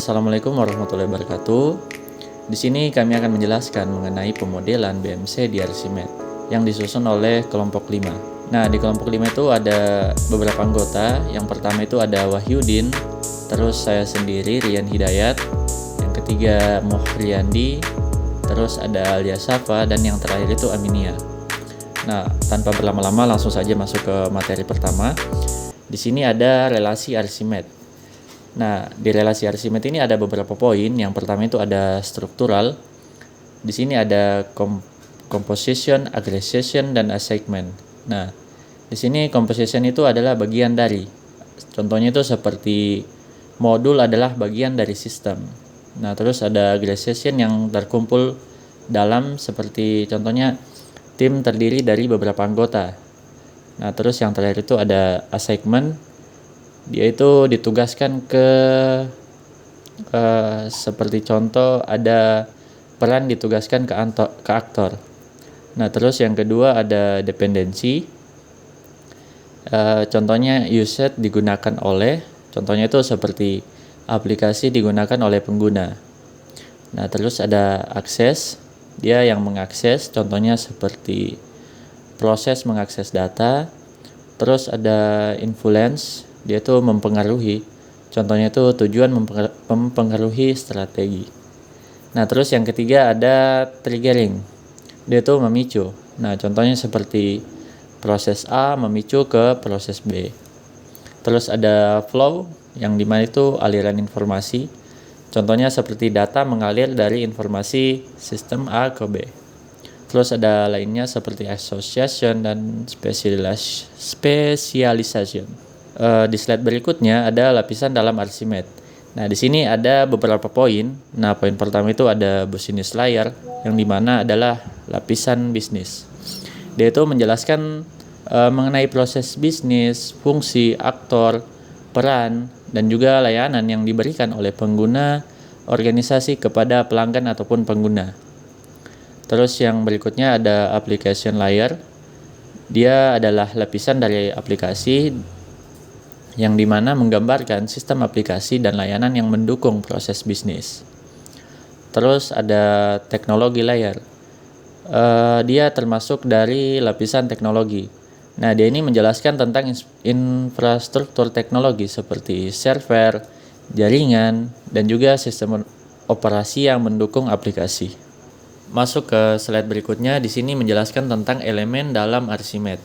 Assalamualaikum warahmatullahi wabarakatuh. Di sini kami akan menjelaskan mengenai pemodelan BMC di Archimed yang disusun oleh kelompok 5. Nah, di kelompok 5 itu ada beberapa anggota. Yang pertama itu ada Wahyudin, terus saya sendiri Rian Hidayat, yang ketiga Muhriyandi, terus ada Alia Safa, dan yang terakhir itu Aminia. Nah, tanpa berlama-lama langsung saja masuk ke materi pertama. Di sini ada relasi Archimed. Nah, di relasi Archimed ini ada beberapa poin. Yang pertama itu ada struktural. Di sini ada composition, aggregation, dan assignment. Nah, di sini composition itu adalah bagian dari. Contohnya itu seperti modul adalah bagian dari sistem. Nah, terus ada aggregation yang terkumpul dalam seperti contohnya tim terdiri dari beberapa anggota. Nah, terus yang terakhir itu ada assignment. Dia itu ditugaskan ke seperti contoh ada peran ditugaskan ke aktor. Nah, terus yang kedua ada dependensi. Contohnya usage digunakan oleh, contohnya itu seperti aplikasi digunakan oleh pengguna. Nah, terus ada akses, dia yang mengakses, contohnya seperti proses mengakses data. Terus ada influence, dia itu mempengaruhi, contohnya itu tujuan mempengaruhi strategi. Nah, terus yang ketiga ada triggering, dia itu memicu. Nah, contohnya seperti proses A memicu ke proses B. Terus ada flow, yang dimana itu aliran informasi, contohnya seperti data mengalir dari informasi sistem A ke B. Terus ada lainnya seperti association dan specialization. Di slide berikutnya ada lapisan dalam Archimed. Nah, di sini ada beberapa poin. Nah, poin pertama itu ada business layer, yang dimana adalah lapisan bisnis. Dia itu menjelaskan mengenai proses bisnis, fungsi, aktor, peran, dan juga layanan yang diberikan oleh pengguna organisasi kepada pelanggan ataupun pengguna. Terus yang berikutnya ada application layer. Dia adalah lapisan dari aplikasi yang dimana menggambarkan sistem aplikasi dan layanan yang mendukung proses bisnis. Terus ada teknologi layer. Dia termasuk dari lapisan teknologi. Nah, dia ini menjelaskan tentang infrastruktur teknologi seperti server, jaringan, dan juga sistem operasi yang mendukung aplikasi. Masuk ke slide berikutnya, di sini menjelaskan tentang elemen dalam Archimed.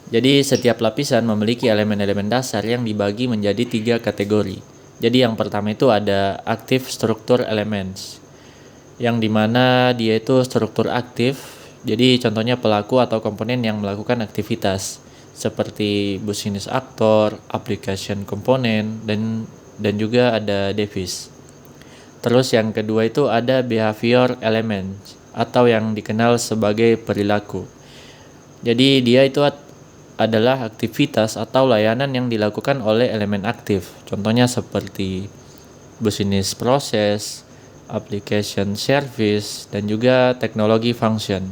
Jadi setiap lapisan memiliki elemen-elemen dasar yang dibagi menjadi 3 kategori. Jadi yang pertama itu ada active structure elements, yang dimana dia itu struktur aktif. Jadi contohnya pelaku atau komponen yang melakukan aktivitas seperti business actor, application component, dan juga ada device. Terus yang kedua itu ada behavior elements, atau yang dikenal sebagai perilaku. Jadi dia itu adalah aktivitas atau layanan yang dilakukan oleh elemen aktif. Contohnya seperti business process, application service, dan juga teknologi function.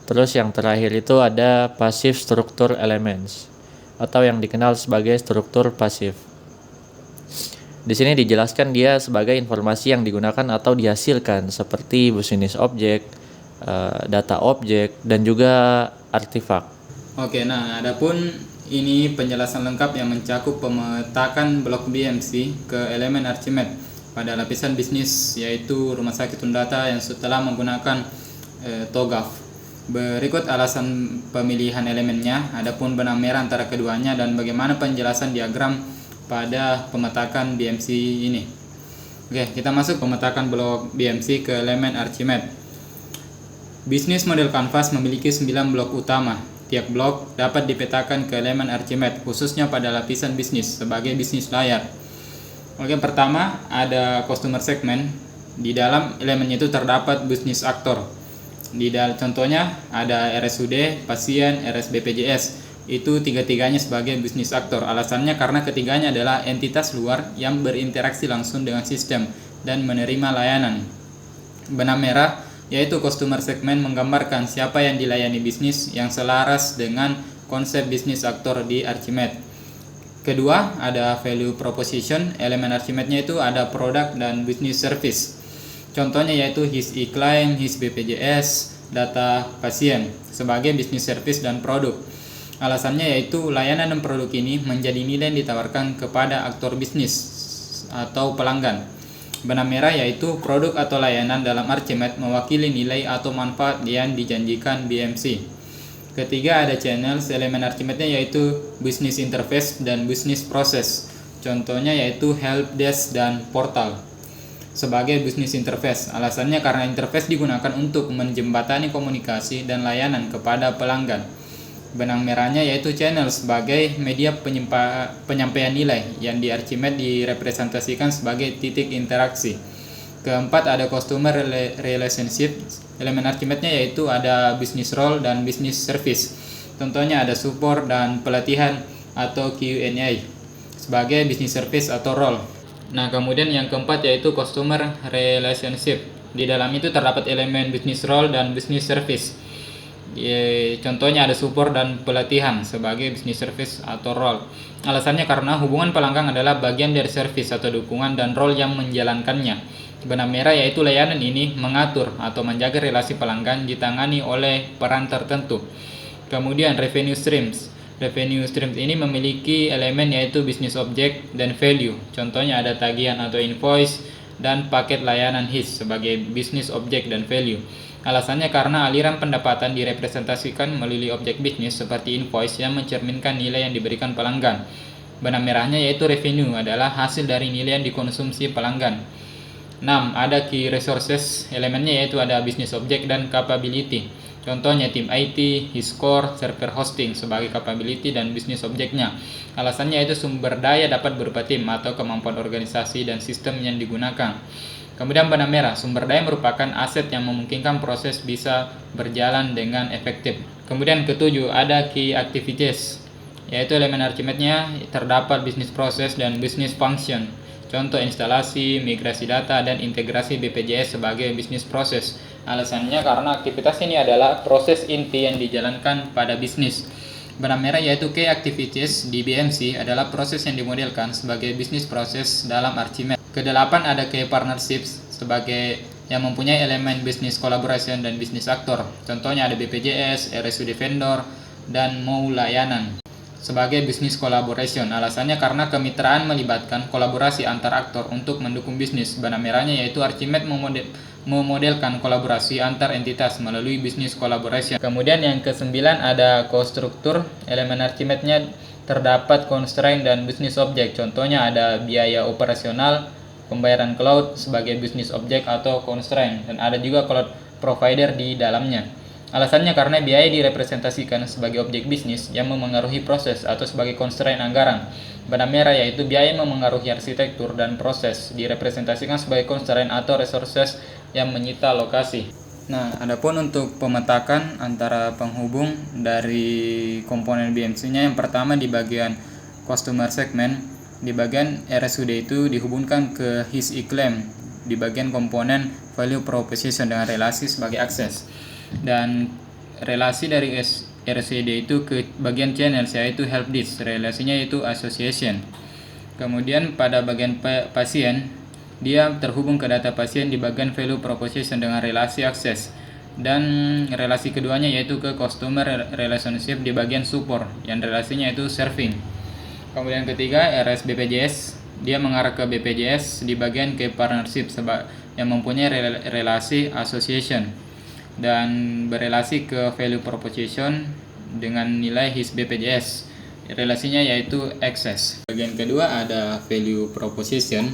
Terus yang terakhir itu ada passive structure elements, atau yang dikenal sebagai struktur pasif. Di sini dijelaskan dia sebagai informasi yang digunakan atau dihasilkan seperti business object, data object, dan juga artifak. Oke, nah adapun ini penjelasan lengkap yang mencakup pemetakan blok BMC ke elemen Archimed pada lapisan bisnis, yaitu Rumah Sakit Undata yang setelah menggunakan TOGAF. Berikut alasan pemilihan elemennya, adapun benang merah antara keduanya, dan bagaimana penjelasan diagram pada pemetakan BMC ini. Oke, kita masuk pemetakan blok BMC ke elemen Archimed. Bisnis model kanvas memiliki 9 blok utama. Tiap blok dapat dipetakan ke elemen Archimed, khususnya pada lapisan bisnis sebagai bisnis layar. Oke, pertama ada customer segment. Di dalam elemennya itu terdapat bisnis aktor. Di dalam contohnya ada RSUD, pasien, RSBPJS. Itu tiga-tiganya sebagai bisnis aktor. Alasannya karena ketiganya adalah entitas luar yang berinteraksi langsung dengan sistem dan menerima layanan. Benang merah yaitu customer segment menggambarkan siapa yang dilayani bisnis yang selaras dengan konsep bisnis aktor di Archimed. kedua ada value proposition. Elemen Archimedes-nya itu ada produk dan business service. Contohnya yaitu HIS e-claim, HIS BPJS, data pasien sebagai business service dan produk. Alasannya yaitu layanan dan produk ini menjadi nilai yang ditawarkan kepada aktor bisnis atau pelanggan. Benang merah yaitu produk atau layanan dalam Archimedes mewakili nilai atau manfaat yang dijanjikan BMC. Ketiga ada channels. Elemen Archimedes-nya yaitu business interface dan business process. Contohnya yaitu help desk dan portal sebagai business interface. Alasannya karena interface digunakan untuk menjembatani komunikasi dan layanan kepada pelanggan. Benang merahnya yaitu channel sebagai media penyampaian nilai yang di Archimedes direpresentasikan sebagai titik interaksi. Keempat ada customer relationship. Elemen Archimedes-nya yaitu ada business role dan business service. Contohnya ada support dan pelatihan atau Q&A sebagai business service atau role. Nah, kemudian yang keempat yaitu customer relationship. Di dalam itu terdapat elemen business role dan business service. Contohnya ada support dan pelatihan sebagai business service atau role. Alasannya karena hubungan pelanggan adalah bagian dari service atau dukungan dan role yang menjalankannya. Benang merah yaitu layanan ini mengatur atau menjaga relasi pelanggan ditangani oleh peran tertentu. Kemudian revenue streams. Revenue streams ini memiliki elemen yaitu business object dan value. Contohnya ada tagihan atau invoice dan paket layanan HIS sebagai business object dan value. Alasannya karena aliran pendapatan direpresentasikan melalui objek bisnis seperti invoice yang mencerminkan nilai yang diberikan pelanggan. Benang merahnya yaitu revenue adalah hasil dari nilai yang dikonsumsi pelanggan. 6. Ada key resources. Elemennya yaitu ada business object dan capability. Contohnya tim IT, HIS core, server hosting sebagai capability dan business object-nya. Alasannya yaitu sumber daya dapat berupa tim atau kemampuan organisasi dan sistem yang digunakan. Kemudian benang merah, sumber daya merupakan aset yang memungkinkan proses bisa berjalan dengan efektif. Kemudian ketujuh, ada key activities, yaitu elemen Archimedes-nya terdapat business process dan business function. Contoh instalasi, migrasi data, dan integrasi BPJS sebagai business process. Alasannya karena aktivitas ini adalah proses inti yang dijalankan pada bisnis. Benang merah yaitu key activities di BMC adalah proses yang dimodelkan sebagai business process dalam Archimedes. Kedelapan ada key partnerships sebagai yang mempunyai elemen business collaboration dan business actor. Contohnya ada BPJS, RSUD vendor, dan MOU layanan sebagai business collaboration. Alasannya karena kemitraan melibatkan kolaborasi antar aktor untuk mendukung bisnis. Benang merahnya yaitu Archimedes memodelkan kolaborasi antar entitas melalui business collaboration. Kemudian yang kesembilan ada co-struktur. Elemen Archimedes-nya terdapat constraint dan business object. Contohnya ada biaya operasional, pembayaran cloud sebagai business object atau constraint, dan ada juga cloud provider di dalamnya. Alasannya karena biaya direpresentasikan sebagai objek bisnis yang memengaruhi proses atau sebagai constraint anggaran. Benang merah yaitu biaya memengaruhi arsitektur dan proses direpresentasikan sebagai constraint atau resources yang menyita lokasi. Nah, adapun untuk pemetakan antara penghubung dari komponen BMC-nya, yang pertama di bagian customer segment. Di bagian RSUD itu dihubungkan ke HIS e-claim di bagian komponen value proposition dengan relasi sebagai akses. Dan relasi dari RSUD itu ke bagian channels yaitu help desk, relasinya yaitu association. Kemudian pada bagian pasien, dia terhubung ke data pasien di bagian value proposition dengan relasi akses. Dan relasi keduanya yaitu ke customer relationship di bagian support yang relasinya yaitu serving. Kemudian ketiga RS BPJS, dia mengarah ke BPJS di bagian key partnership yang mempunyai relasi association dan berelasi ke value proposition dengan nilai HIS BPJS. Relasinya yaitu access. Bagian kedua ada value proposition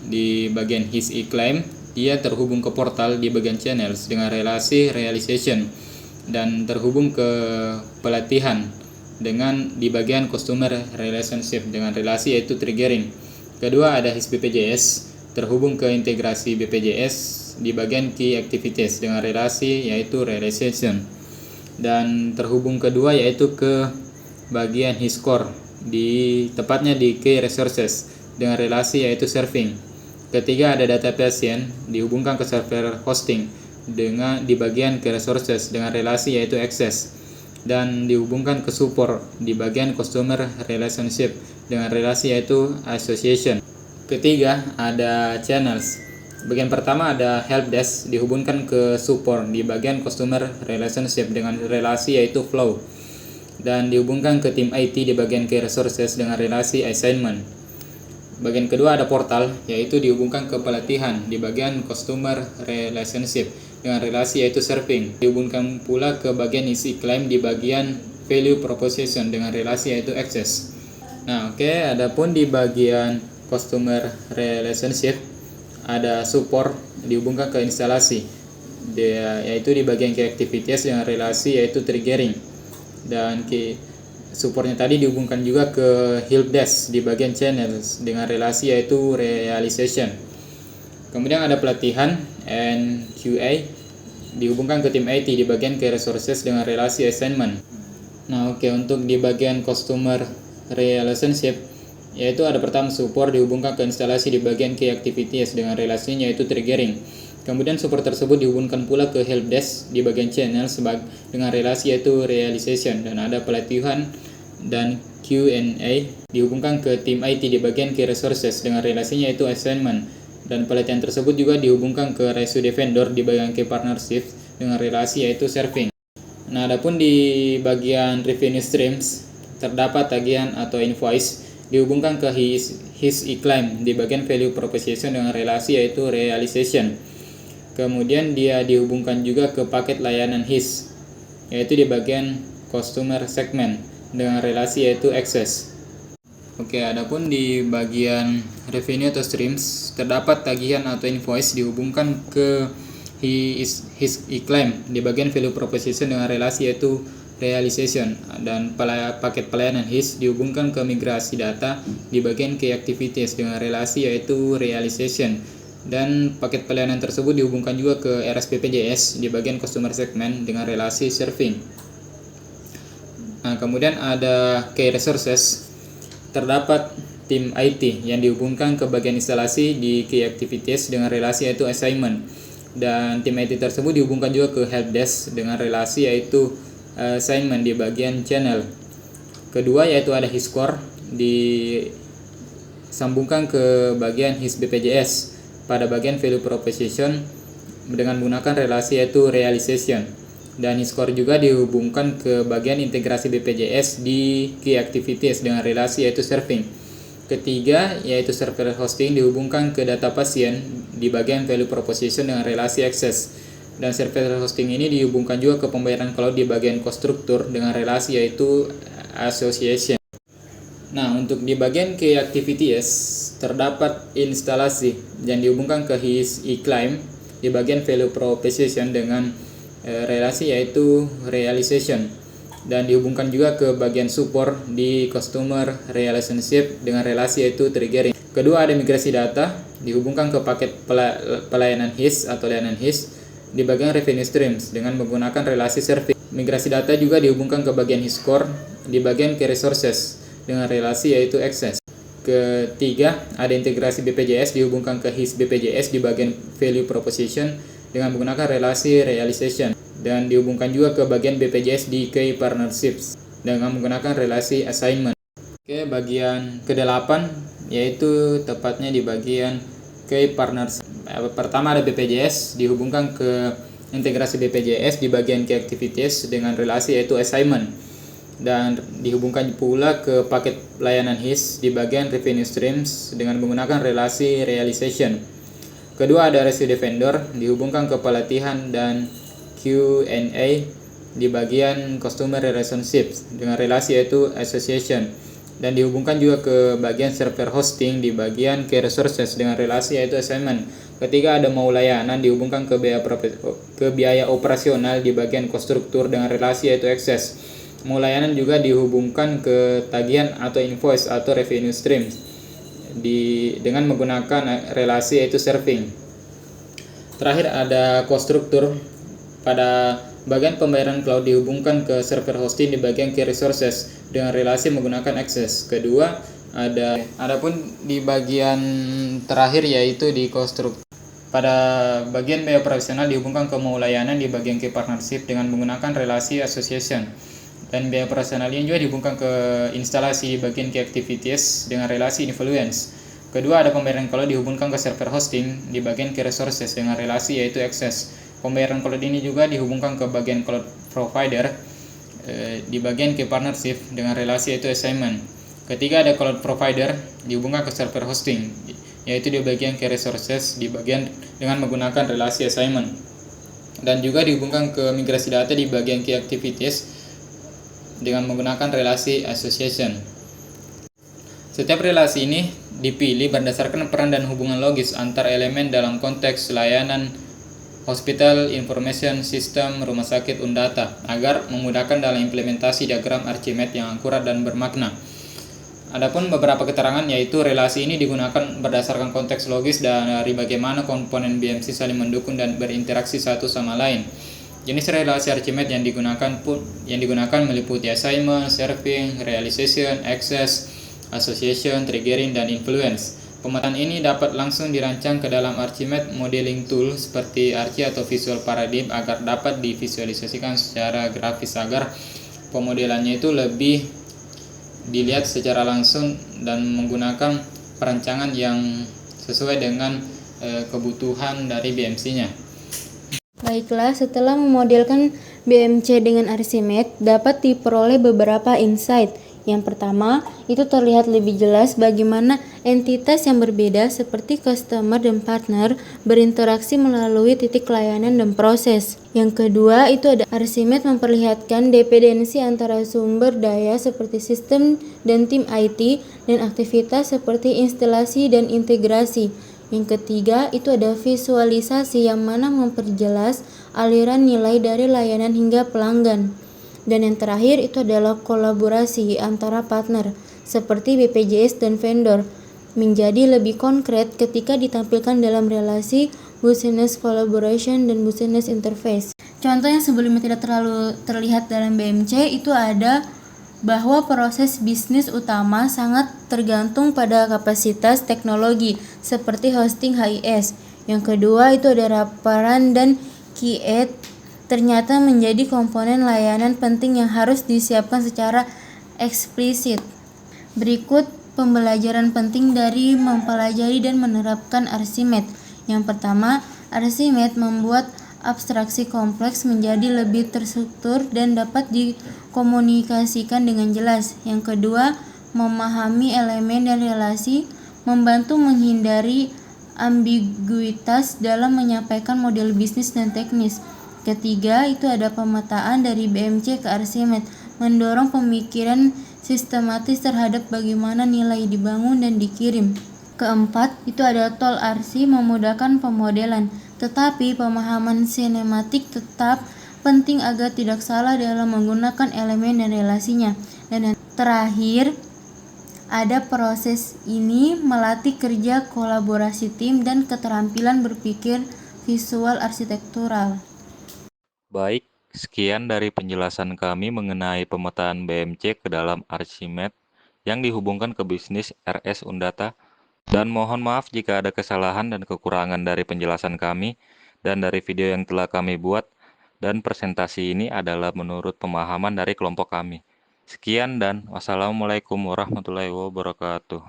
di bagian HIS e-claim, dia terhubung ke portal di bagian channels dengan relasi realization dan terhubung ke pelatihan dengan di bagian customer relationship dengan relasi yaitu triggering. Kedua ada HIS BPJS terhubung ke integrasi BPJS di bagian key activities dengan relasi yaitu realization, dan terhubung kedua yaitu ke bagian HIS core tepatnya di key resources dengan relasi yaitu serving. Ketiga ada data pasien dihubungkan ke server hosting dengan di bagian key resources dengan relasi yaitu access. dan dihubungkan ke support di bagian customer relationship dengan relasi yaitu association. Ketiga, ada channels. Bagian pertama ada help desk dihubungkan ke support di bagian customer relationship dengan relasi yaitu flow, dan dihubungkan ke tim IT di bagian key resources dengan relasi assignment. Bagian kedua ada portal, yaitu dihubungkan ke pelatihan di bagian customer relationship dengan relasi yaitu serving. Dihubungkan pula ke bagian isi claim di bagian value proposition dengan relasi yaitu access. Nah, adapun di bagian customer relationship ada support dihubungkan ke instalasi, yaitu di bagian key activities dengan relasi yaitu triggering, dan supportnya tadi dihubungkan juga ke help desk di bagian channels dengan relasi yaitu realization. Kemudian ada pelatihan and QA dihubungkan ke tim IT di bagian key resources dengan relasi assignment. Nah, untuk di bagian customer relationship yaitu ada pertama support dihubungkan ke instalasi di bagian key activities dengan relasinya yaitu triggering. Kemudian support tersebut dihubungkan pula ke help desk di bagian channel dengan relasi yaitu realization, dan ada pelatihan dan Q&A dihubungkan ke tim IT di bagian key resources dengan relasinya yaitu assignment, dan pelatihan tersebut juga dihubungkan ke resude vendor di bagian key partnership dengan relasi yaitu serving. Nah, adapun di bagian revenue streams terdapat tagihan atau invoice dihubungkan ke his e-claim di bagian value proposition dengan relasi yaitu realization. Kemudian dia dihubungkan juga ke paket layanan his, yaitu di bagian customer segment dengan relasi yaitu access. Adapun di bagian revenue atau streams terdapat tagihan atau invoice dihubungkan ke his e-claim di bagian value proposition dengan relasi yaitu realization, dan paket pelayanan his dihubungkan ke migrasi data di bagian key activities dengan relasi yaitu realization, dan paket pelayanan tersebut dihubungkan juga ke RSPPJS di bagian customer segment dengan relasi serving. Nah, kemudian ada key resources terdapat tim IT yang dihubungkan ke bagian instalasi di key activities dengan relasi yaitu assignment, dan tim IT tersebut dihubungkan juga ke help desk dengan relasi yaitu assignment di bagian channel. Kedua yaitu ada his core disambungkan ke bagian his BPJS pada bagian value proposition dengan menggunakan relasi yaitu realization, dan his core juga dihubungkan ke bagian integrasi BPJS di key activities dengan relasi yaitu serving. Ketiga yaitu server hosting dihubungkan ke data pasien di bagian value proposition dengan relasi access, dan server hosting ini dihubungkan juga ke pembayaran cloud di bagian cost structure dengan relasi yaitu association. Nah, untuk di bagian key activities terdapat instalasi yang dihubungkan ke his e-claim di bagian value proposition dengan relasi yaitu realization, dan dihubungkan juga ke bagian support di customer relationship dengan relasi yaitu triggering. Kedua ada migrasi data dihubungkan ke paket pelayanan his atau layanan his di bagian revenue streams dengan menggunakan relasi service. Migrasi data juga dihubungkan ke bagian his core di bagian key resources dengan relasi yaitu access. Ketiga, ada integrasi BPJS dihubungkan ke his BPJS di bagian value proposition dengan menggunakan relasi realization, dan dihubungkan juga ke bagian BPJS di key partnerships dengan menggunakan relasi assignment. Bagian ke-8 yaitu tepatnya di bagian key partnership. Pertama ada BPJS dihubungkan ke integrasi BPJS di bagian key activities dengan relasi yaitu assignment, dan dihubungkan pula ke paket layanan his di bagian revenue streams dengan menggunakan relasi realization. Kedua ada resude vendor dihubungkan ke pelatihan dan Q&A di bagian customer relationships dengan relasi yaitu association, dan dihubungkan juga ke bagian server hosting di bagian key resources dengan relasi yaitu assignment. Ketiga ada mau layanan dihubungkan ke biaya operasional di bagian cost structure dengan relasi yaitu access. Mau layanan juga dihubungkan ke tagihan atau invoice atau revenue stream dengan menggunakan relasi yaitu serving. Terakhir ada cost structure. Pada bagian pembayaran cloud dihubungkan ke server hosting di bagian key resources dengan relasi menggunakan access. Kedua adapun di bagian terakhir yaitu di cost structure. Pada bagian biaya operasional dihubungkan ke mau layanan di bagian key partnership dengan menggunakan relasi association. Dan biaya operasional ini juga dihubungkan ke instalasi di bagian key activities dengan relasi influence. Kedua, ada pembayaran cloud dihubungkan ke server hosting di bagian key resources dengan relasi yaitu access. Pembayaran cloud ini juga dihubungkan ke bagian cloud provider di bagian key partnership dengan relasi yaitu assignment. Ketiga, ada cloud provider dihubungkan ke server hosting yaitu di bagian key resources di bagian dengan menggunakan relasi assignment. Dan juga dihubungkan ke migrasi data di bagian key activities dengan menggunakan relasi association. Setiap relasi ini dipilih berdasarkan peran dan hubungan logis antar elemen dalam konteks layanan Hospital Information System Rumah Sakit Undata agar memudahkan dalam implementasi diagram Archimedes yang akurat dan bermakna. Adapun beberapa keterangan yaitu relasi ini digunakan berdasarkan konteks logis dari bagaimana komponen BMC saling mendukung dan berinteraksi satu sama lain. Jenis relasi Archimedes yang digunakan meliputi assignment, serving, realization, access, association, triggering, dan influence. Pemetaan ini dapat langsung dirancang ke dalam Archimedes modeling tool seperti Archi atau Visual Paradigm agar dapat divisualisasikan secara grafis agar pemodelannya itu lebih dilihat secara langsung dan menggunakan perancangan yang sesuai dengan kebutuhan dari BMC-nya. Baiklah, setelah memodelkan BMC dengan Archimedes, dapat diperoleh beberapa insight. Yang pertama, itu terlihat lebih jelas bagaimana entitas yang berbeda seperti customer dan partner berinteraksi melalui titik layanan dan proses. Yang kedua, itu ada Archimedes memperlihatkan dependensi antara sumber daya seperti sistem dan tim IT dan aktivitas seperti instalasi dan integrasi. Yang ketiga, itu ada visualisasi yang mana memperjelas aliran nilai dari layanan hingga pelanggan. Dan yang terakhir itu adalah kolaborasi antara partner seperti BPJS dan vendor menjadi lebih konkret ketika ditampilkan dalam relasi business collaboration dan business interface. Contoh yang sebelumnya tidak terlalu terlihat dalam BMC itu ada bahwa proses bisnis utama sangat tergantung pada kapasitas teknologi seperti hosting HIS. Yang kedua itu ada laporan dan QA ternyata menjadi komponen layanan penting yang harus disiapkan secara eksplisit. Berikut pembelajaran penting dari mempelajari dan menerapkan Archimedes. Yang pertama, Archimedes membuat abstraksi kompleks menjadi lebih terstruktur dan dapat dikomunikasikan dengan jelas. Yang kedua, memahami elemen dan relasi membantu menghindari ambiguitas dalam menyampaikan model bisnis dan teknis. Ketiga, itu ada pemetaan dari BMC ke Archimedes, mendorong pemikiran sistematis terhadap bagaimana nilai dibangun dan dikirim. Keempat, itu ada tool Archi memudahkan pemodelan, tetapi pemahaman sinematik tetap penting agar tidak salah dalam menggunakan elemen dan relasinya. Dan yang terakhir, ada proses ini melatih kerja kolaborasi tim dan keterampilan berpikir visual arsitektural. Baik, sekian dari penjelasan kami mengenai pemetaan BMC ke dalam Archimedes yang dihubungkan ke bisnis RS Undata. Dan mohon maaf jika ada kesalahan dan kekurangan dari penjelasan kami dan dari video yang telah kami buat, dan presentasi ini adalah menurut pemahaman dari kelompok kami. Sekian dan wassalamualaikum warahmatullahi wabarakatuh.